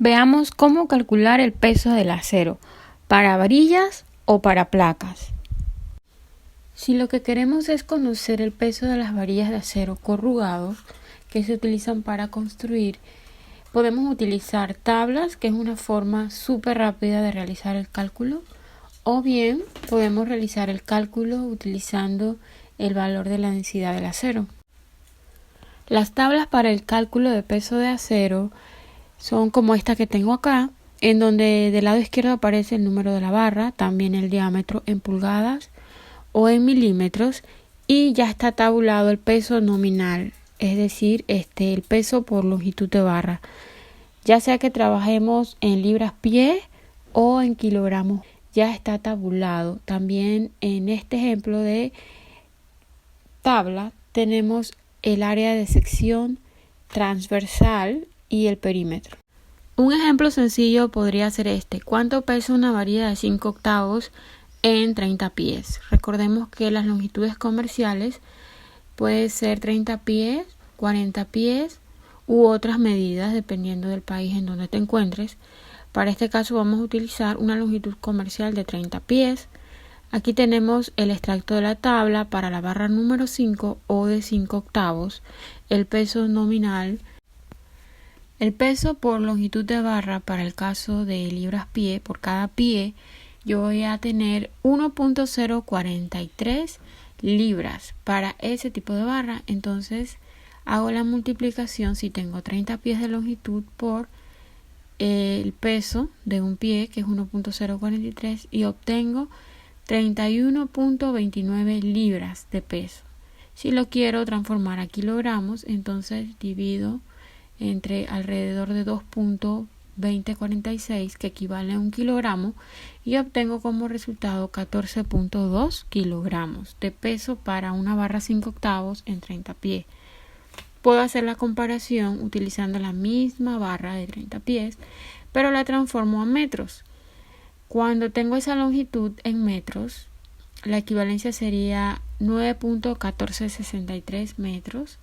Veamos cómo calcular el peso del acero, para varillas o para placas. Si lo que queremos es conocer el peso de las varillas de acero corrugado que se utilizan para construir, podemos utilizar tablas, que es una forma súper rápida de realizar el cálculo, o bien podemos realizar el cálculo utilizando el valor de la densidad del acero. Las tablas para el cálculo de peso de acero son como esta que tengo acá, en donde del lado izquierdo aparece el número de la barra, también el diámetro en pulgadas o en milímetros, y ya está tabulado el peso nominal, es decir, el peso por longitud de barra, ya sea que trabajemos en libras-pie o en kilogramos, ya está tabulado. También en este ejemplo de tabla tenemos el área de sección transversal y el perímetro. Un ejemplo sencillo podría ser este: ¿cuánto pesa una varilla de 5 octavos en 30 pies? Recordemos que las longitudes comerciales pueden ser 30 pies, 40 pies u otras medidas dependiendo del país en donde te encuentres. Para este caso vamos a utilizar una longitud comercial de 30 pies. Aquí tenemos el extracto de la tabla para la barra número 5 o de 5 octavos, el peso nominal. El peso por longitud de barra para el caso de libras-pie, por cada pie, yo voy a tener 1.043 libras para ese tipo de barra. Entonces hago la multiplicación si tengo 30 pies de longitud por el peso de un pie, que es 1.043, y obtengo 31.29 libras de peso. Si lo quiero transformar a kilogramos, entonces divido entre alrededor de 2.2046, que equivale a 1 kilogramo, y obtengo como resultado 14.2 kilogramos de peso para una barra 5 octavos en 30 pies. Puedo hacer la comparación utilizando la misma barra de 30 pies, pero la transformo a metros. Cuando tengo esa longitud en metros, la equivalencia sería 9.1463 metros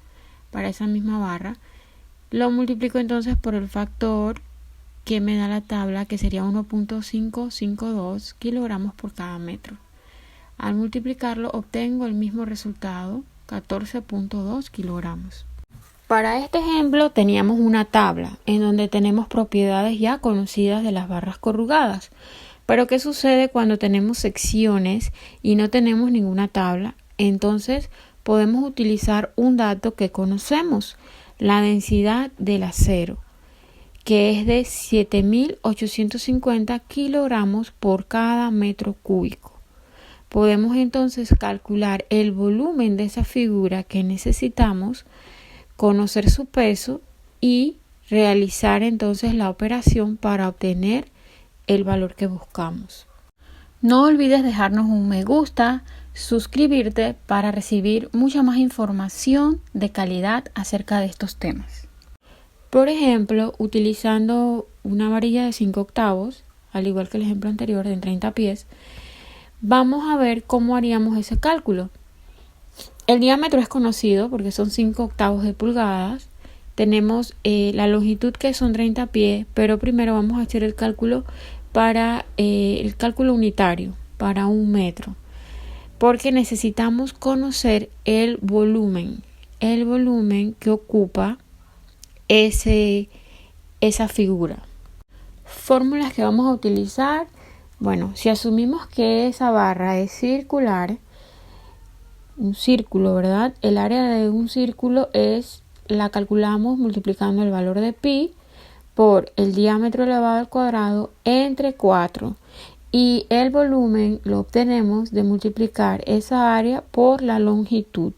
para esa misma barra. Lo multiplico entonces por el factor que me da la tabla, que sería 1.552 kilogramos por cada metro. Al multiplicarlo obtengo el mismo resultado, 14.2 kilogramos. Para este ejemplo teníamos una tabla en donde tenemos propiedades ya conocidas de las barras corrugadas. Pero ¿qué sucede cuando tenemos secciones y no tenemos ninguna tabla? Entonces podemos utilizar un dato que conocemos: la densidad del acero, que es de 7.850 kilogramos por cada metro cúbico. Podemos entonces calcular el volumen de esa figura que necesitamos, conocer su peso y realizar entonces la operación para obtener el valor que buscamos. No olvides dejarnos un me gusta, suscribirte para recibir mucha más información de calidad acerca de estos temas. Por ejemplo, utilizando una varilla de 5 octavos, al igual que el ejemplo anterior de 30 pies, vamos a ver cómo haríamos ese cálculo. El diámetro es conocido porque son 5 octavos de pulgadas. Tenemos la longitud, que son 30 pies, pero primero vamos a hacer el cálculo para el cálculo unitario, para un metro, porque necesitamos conocer el volumen que ocupa esa figura. Fórmulas que vamos a utilizar: bueno, si asumimos que esa barra es circular, un círculo, ¿verdad? El área de un círculo la calculamos multiplicando el valor de pi por el diámetro elevado al cuadrado entre 4, y el volumen lo obtenemos de multiplicar esa área por la longitud.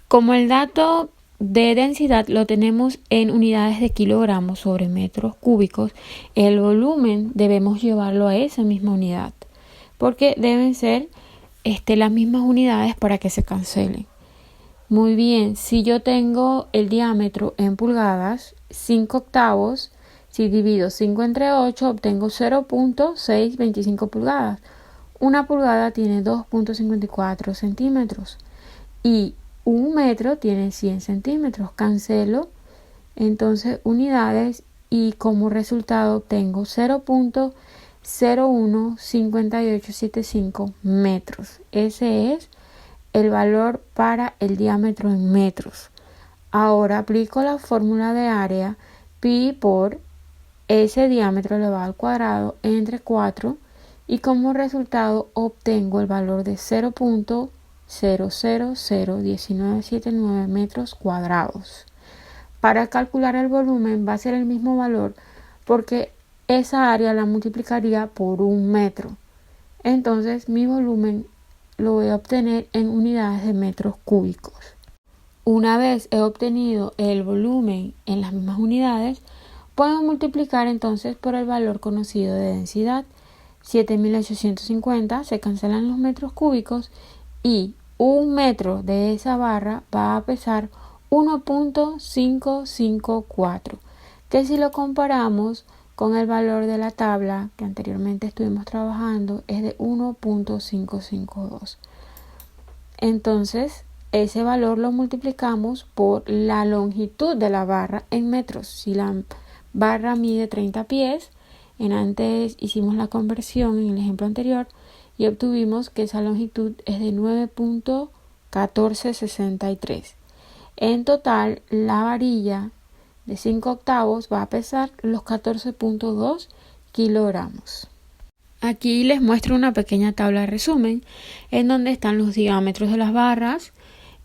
Como el dato de densidad lo tenemos en unidades de kilogramos sobre metros cúbicos, el volumen debemos llevarlo a esa misma unidad, porque deben ser las mismas unidades para que se cancelen. Muy bien, si yo tengo el diámetro en pulgadas, 5 octavos, si divido 5 entre 8, obtengo 0.625 pulgadas. Una pulgada tiene 2.54 centímetros y un metro tiene 100 centímetros. Cancelo entonces unidades, y como resultado obtengo 0.015875 metros. Ese es el valor para el diámetro en metros. Ahora aplico la fórmula de área, pi por ese diámetro elevado al cuadrado entre 4, y como resultado obtengo el valor de 0.00019779 metros cuadrados. Para calcular el volumen va a ser el mismo valor porque esa área la multiplicaría por 1 metro. Entonces mi volumen lo voy a obtener en unidades de metros cúbicos. Una vez he obtenido el volumen en las mismas unidades, puedo multiplicar entonces por el valor conocido de densidad. 7.850, se cancelan los metros cúbicos y 1 metro de esa barra va a pesar 1.554, que si lo comparamos con el valor de la tabla que anteriormente estuvimos trabajando es de 1.552. Entonces ese valor lo multiplicamos por la longitud de la barra en metros. Si la barra mide 30 pies, antes hicimos la conversión en el ejemplo anterior y obtuvimos que esa longitud es de 9.1463. En total, la varilla de 5 octavos va a pesar los 14.2 kilogramos. Aquí les muestro una pequeña tabla de resumen en donde están los diámetros de las barras,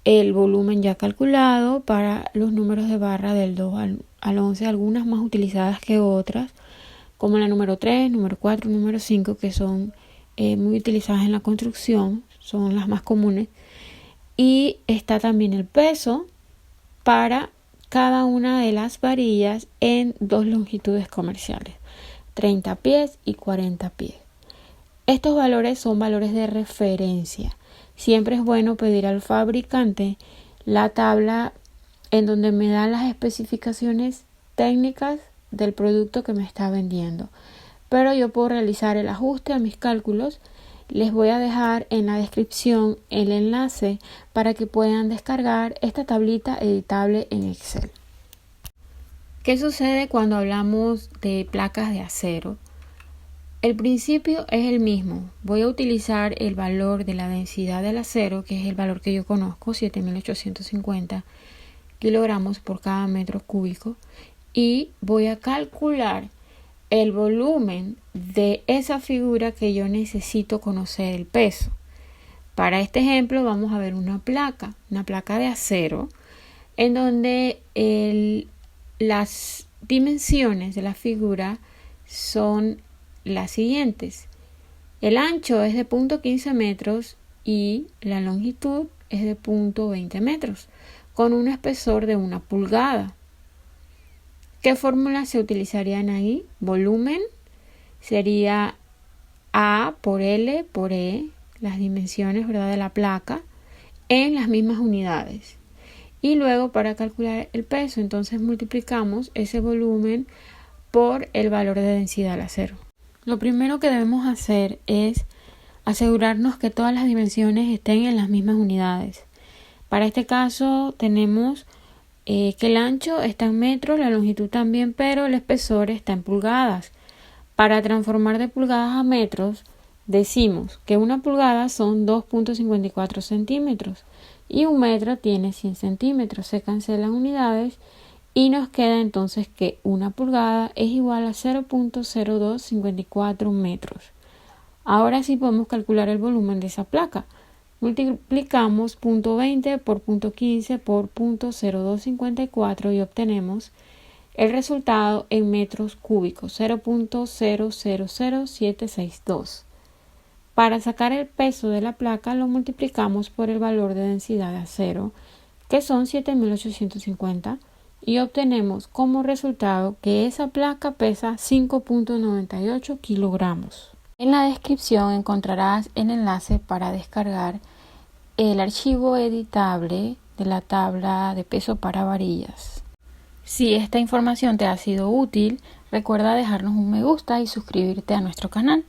el volumen ya calculado para los números de barra del 2 al 11, algunas más utilizadas que otras, como la número 3, número 4, número 5, que son muy utilizadas en la construcción, son las más comunes. Y está también el peso para cada una de las varillas en 2 longitudes comerciales, 30 pies y 40 pies. Estos valores son valores de referencia. Siempre es bueno pedir al fabricante la tabla en donde me da las especificaciones técnicas del producto que me está vendiendo. Pero yo puedo realizar el ajuste a mis cálculos. Les voy a dejar en la descripción el enlace para que puedan descargar esta tablita editable en Excel. ¿Qué sucede cuando hablamos de placas de acero? El principio es el mismo. Voy a utilizar el valor de la densidad del acero, que es el valor que yo conozco, 7.850 kilogramos por cada metro cúbico, y voy a calcular el volumen de esa figura que yo necesito conocer el peso. Para este ejemplo vamos a ver una placa de acero, en donde las dimensiones de la figura son las siguientes. El ancho es de 0.15 metros y la longitud es de 0.20 metros, con un espesor de 1 pulgada. ¿Qué fórmulas se utilizarían ahí? Volumen sería A por L por E, las dimensiones, ¿verdad?, de la placa, en las mismas unidades. Y luego para calcular el peso, entonces multiplicamos ese volumen por el valor de densidad del acero. Lo primero que debemos hacer es asegurarnos que todas las dimensiones estén en las mismas unidades. Para este caso tenemos que el ancho está en metros, la longitud también, pero el espesor está en pulgadas. Para transformar de pulgadas a metros, decimos que 1 pulgada son 2.54 centímetros y 1 metro tiene 100 centímetros. Se cancelan unidades y nos queda entonces que 1 pulgada es igual a 0.0254 metros. Ahora sí podemos calcular el volumen de esa placa. Multiplicamos 0.20 por 0.15 por 0.0254 y obtenemos el resultado en metros cúbicos, 0.000762. Para sacar el peso de la placa lo multiplicamos por el valor de densidad de acero, que son 7.850, y obtenemos como resultado que esa placa pesa 5.98 kilogramos. En la descripción encontrarás el enlace para descargar el archivo editable de la tabla de peso para varillas. Si esta información te ha sido útil, recuerda dejarnos un me gusta y suscribirte a nuestro canal.